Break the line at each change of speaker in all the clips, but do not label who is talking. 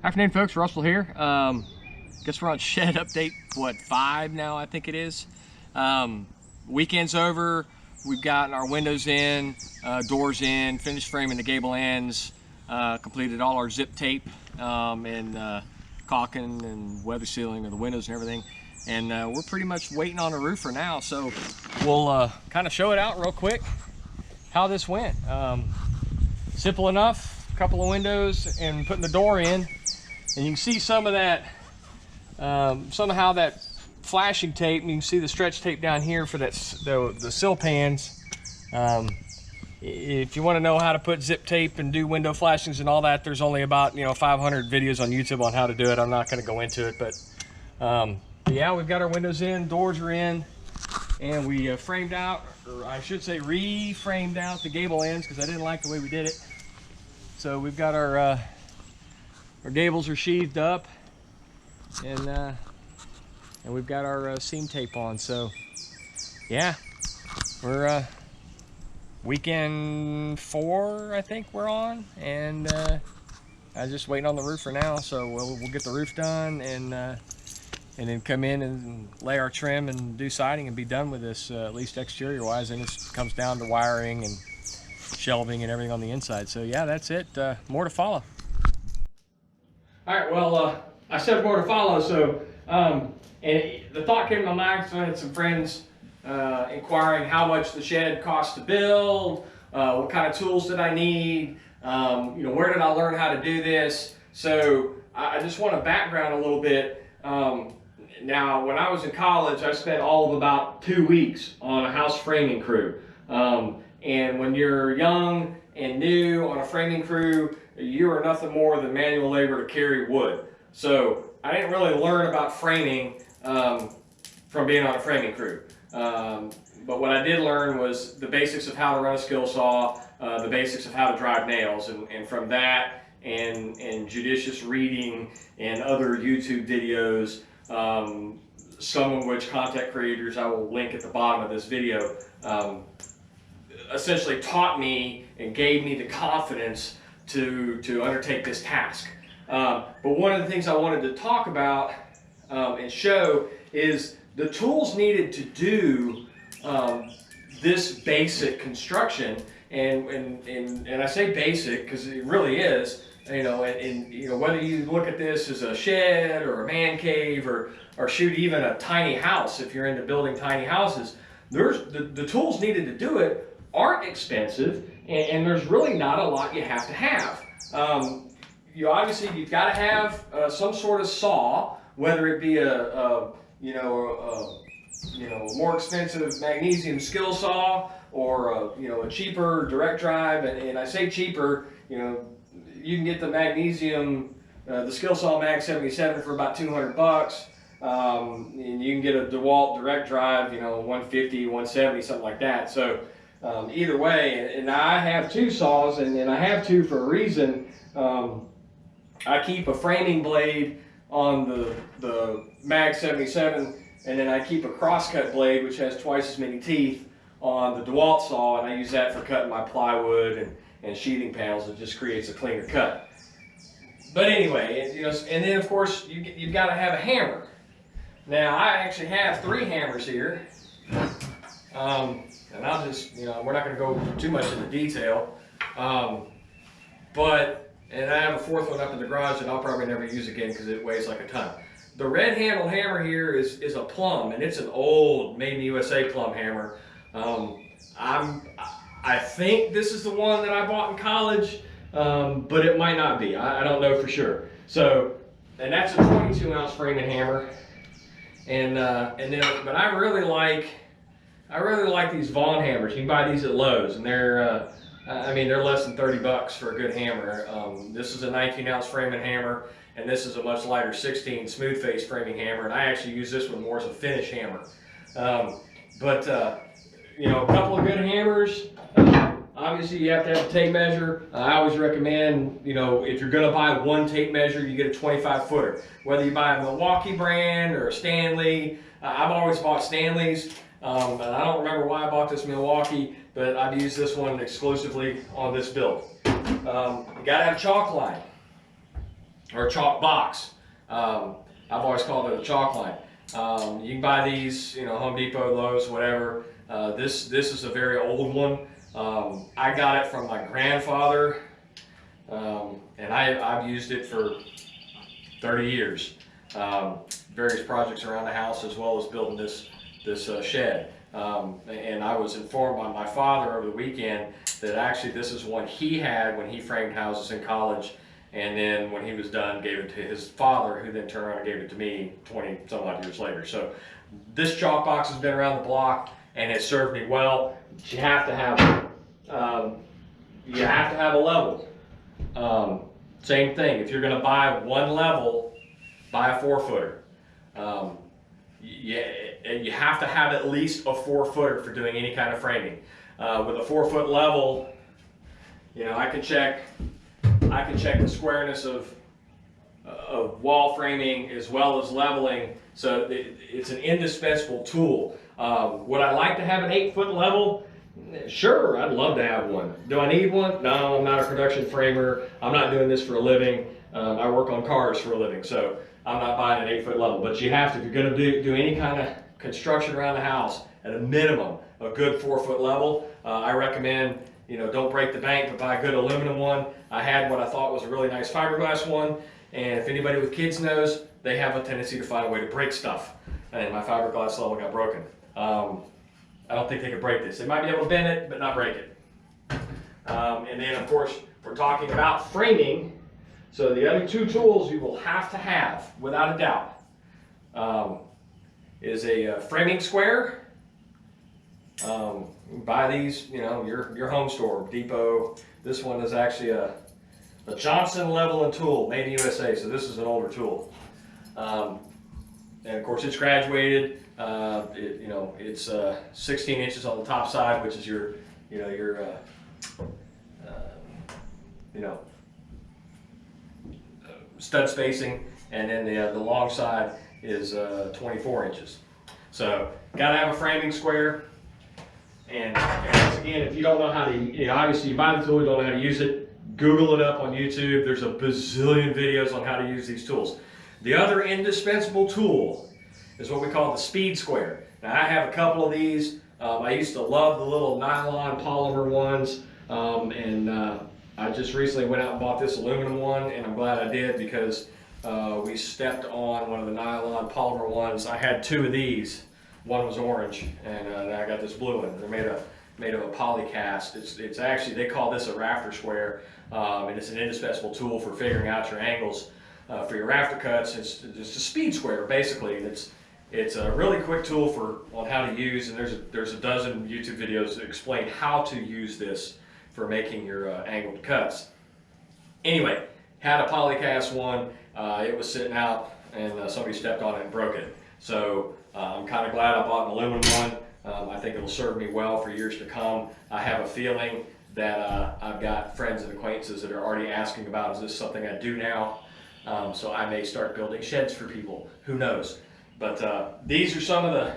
Afternoon, folks. Russell here. Guess we're on shed update, what, 5 now, I think it is. Weekend's over. We've gotten our windows in, doors in, finished framing the gable ends, completed all our zip tape and caulking and weather sealing of the windows and everything. And we're pretty much waiting on a roofer now. So we'll kind of show it out real quick how this went. Simple enough, a couple of windows and putting the door in. And you can see some of that, somehow that flashing tape, and you can see the stretch tape down here for that the sill pans. If you want to know how to put zip tape and do window flashings and all that, there's only about 500 videos on YouTube on how to do it. I'm not going to go into it, but yeah, we've got our windows in, doors are in, and we framed out, or I should say re-framed out the gable ends because I didn't like the way we did it. So we've got our gables are sheathed up, and we've got our seam tape on. So yeah, we're weekend 4, I think we're on, and I'm just waiting on the roofer now. So we'll get the roof done and then come in and lay our trim and do siding and be done with this, at least exterior wise. And it comes down to wiring and shelving and everything on the inside. So yeah, that's it. More to follow. All right, well, I said more to follow, so, and the thought came to my mind because I had some friends inquiring how much the shed costs to build, what kind of tools did I need, where did I learn how to do this. So I just want to background a little bit. Now, when I was in college, I spent all of about 2 weeks on a house framing crew. And when you're young and new on a framing crew, you are nothing more than manual labor to carry wood. So I didn't really learn about framing from being on a framing crew. But what I did learn was the basics of how to run a skill saw, the basics of how to drive nails, and from that and judicious reading and other YouTube videos, some of which content creators I will link at the bottom of this video, essentially taught me and gave me the confidence to undertake this task. But one of the things I wanted to talk about and show is the tools needed to do this basic construction, and I say basic because it really is. Whether you look at this as a shed or a man cave or shoot even a tiny house, if you're into building tiny houses, there's the tools needed to do it aren't expensive, and there's really not a lot you have to have. You've got to have some sort of saw, whether it be a more expensive magnesium skill saw or a cheaper direct drive. And I say cheaper, you can get the magnesium, the skill saw Mag 77 for about $200, and you can get a DeWalt direct drive, 150, 170, something like that. So either way, and I have 2 saws, and I have 2 for a reason. I keep a framing blade on the Mag 77, and then I keep a crosscut blade which has twice as many teeth on the DeWalt saw, and I use that for cutting my plywood and sheathing panels. It just creates a cleaner cut. But anyway, and then of course you've got to have a hammer. Now I actually have 3 hammers here. And I'll just, we're not going to go too much into detail, and I have a 4th one up in the garage that I'll probably never use again because it weighs like a ton. The red handle hammer here is a plumb, and it's an old Made in the USA plumb hammer. I think this is the one that I bought in college, but it might not be. I don't know for sure. So, and that's a 22-ounce framing hammer, but I really like these Vaughn hammers. You can buy these at Lowe's, and they're less than $30 for a good hammer. This is a 19-ounce framing hammer, and this is a much lighter 16 smooth face framing hammer, and I actually use this one more as a finish hammer. A couple of good hammers. Obviously, you have to have a tape measure. I always recommend, if you're going to buy one tape measure, you get a 25-footer. Whether you buy a Milwaukee brand or a Stanley, I've always bought Stanleys. And I don't remember why I bought this Milwaukee, but I've used this one exclusively on this build. You gotta have chalk line. or a chalk box. I've always called it a chalk line. You can buy these, you know, Home Depot, Lowe's, whatever. This is a very old one. I got it from my grandfather, and I've used it for 30 years. Various projects around the house, as well as building this shed. And I was informed by my father over the weekend that actually this is one he had when he framed houses in college, and then when he was done gave it to his father, who then turned around and gave it to me 20 some odd years later. So this chalk box has been around the block and has served me well. You have to have a level. Same thing, if you're going to buy one level, buy a 4-footer. You have to have at least a 4-footer for doing any kind of framing. With a 4-foot level, you know, I can check the squareness of wall framing as well as leveling. So it's an indispensable tool. Would I like to have an 8-foot level? Sure, I'd love to have one. Do I need one? No, I'm not a production framer. I'm not doing this for a living. I work on cars for a living, so I'm not buying an 8-foot level. But you have to, if you're going to do any kind of construction around the house, at a minimum, a good 4-foot level. I recommend, you know, don't break the bank, but buy a good aluminum one. I had what I thought was a really nice fiberglass one, and if anybody with kids knows, they have a tendency to find a way to break stuff. And my fiberglass level got broken. I don't think they could break this. They might be able to bend it, but not break it. And then, of course, we're talking about framing. So the other two tools you will have to have, without a doubt, is a framing square. Buy these, you know, your home store, Depot. This one is actually a Johnson Level and Tool, made in USA. So this is an older tool. And of course, it's graduated. It's 16 inches on the top side, which is your stud spacing, and then the long side is 24 inches. So, gotta have a framing square. And again, if you don't know how to, obviously you buy the tool, you don't know how to use it. Google it up on YouTube. There's a bazillion videos on how to use these tools. The other indispensable tool is what we call the speed square. Now I have a couple of these. I used to love the little nylon polymer ones, I just recently went out and bought this aluminum one, and I'm glad I did, because we stepped on one of the nylon polymer ones. I had two of these. One was orange, and I got this blue one. They're made of a polycast. It's actually, they call this a rafter square, and it's an indispensable tool for figuring out your angles for your rafter cuts. It's a speed square basically, and it's a really quick tool on how to use. And there's a dozen YouTube videos that explain how to use this for making your angled cuts. Anyway, had a polycast one. It was sitting out, and somebody stepped on it and broke it. So I'm kind of glad I bought an aluminum one. I think it'll serve me well for years to come. I have a feeling that I've got friends and acquaintances that are already asking about, is this something I do now? So I may start building sheds for people. Who knows? But these are some of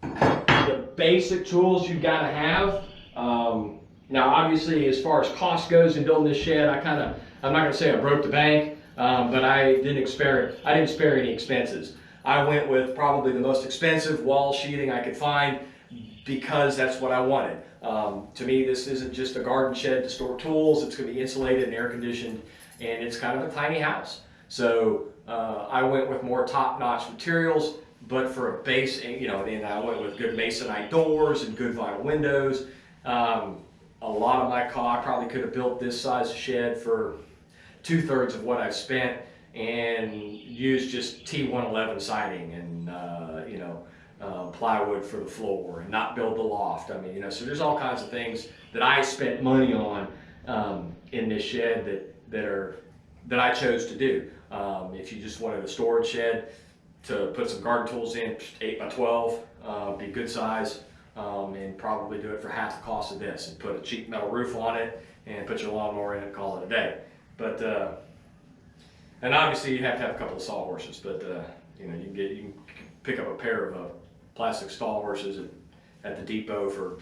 the basic tools you've got to have. Now, obviously, as far as cost goes in building this shed, I'm not going to say I broke the bank, but I didn't spare any expenses. I went with probably the most expensive wall sheeting I could find, because that's what I wanted. To me, this isn't just a garden shed to store tools. It's going to be insulated and air conditioned, and it's kind of a tiny house. So I went with more top-notch materials, but for a base, and I went with good masonite doors and good vinyl windows. A lot of my cost, I probably could have built this size shed for 2/3 of what I've spent, and used just T111 siding and plywood for the floor, and not build the loft. So there's all kinds of things that I spent money on in this shed that I chose to do. If you just wanted a storage shed to put some garden tools in, 8x12, be good size, and probably do it for half the cost of this, and put a cheap metal roof on it, and put your lawnmower in it and call it a day. But and obviously you have to have a couple of sawhorses, but you can pick up a pair of plastic stall horses at the depot for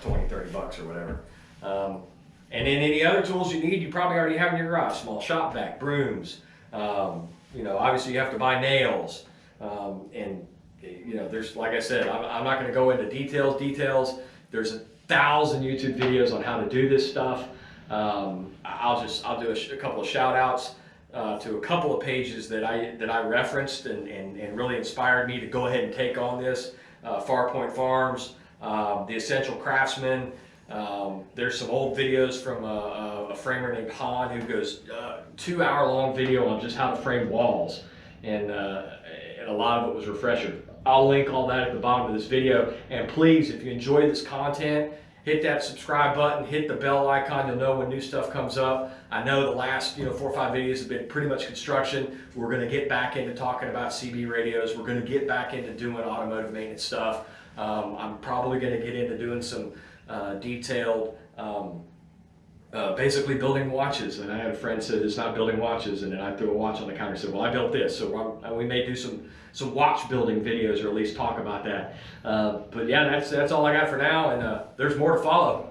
20, 30 bucks or whatever. And then any other tools you need, you probably already have in your garage: small shop vac, brooms, You know, obviously you have to buy nails, and you know, there's, like I said, I'm not going to go into details. There's 1,000 YouTube videos on how to do this stuff. I'll do a couple of shout outs to a couple of pages that I referenced and really inspired me to go ahead and take on this. Farpoint Farms, The Essential Craftsman. There's some old videos from a framer named Han who goes 2-hour-long video on just how to frame walls, and a lot of it was refresher. I'll link all that at the bottom of this video, and please, if you enjoy this content, hit that subscribe button, hit the bell icon. You'll know when new stuff comes up. I know the last 4 or 5 videos have been pretty much construction. We're going to get back into talking about CB radios. We're going to get back into doing automotive maintenance stuff. I'm probably going to get into doing some detailed, basically building watches. And I had a friend said it's not building watches, and then I threw a watch on the counter and said, well, I built this. So we may do some watch building videos, or at least talk about that. But yeah, that's all I got for now, and there's more to follow.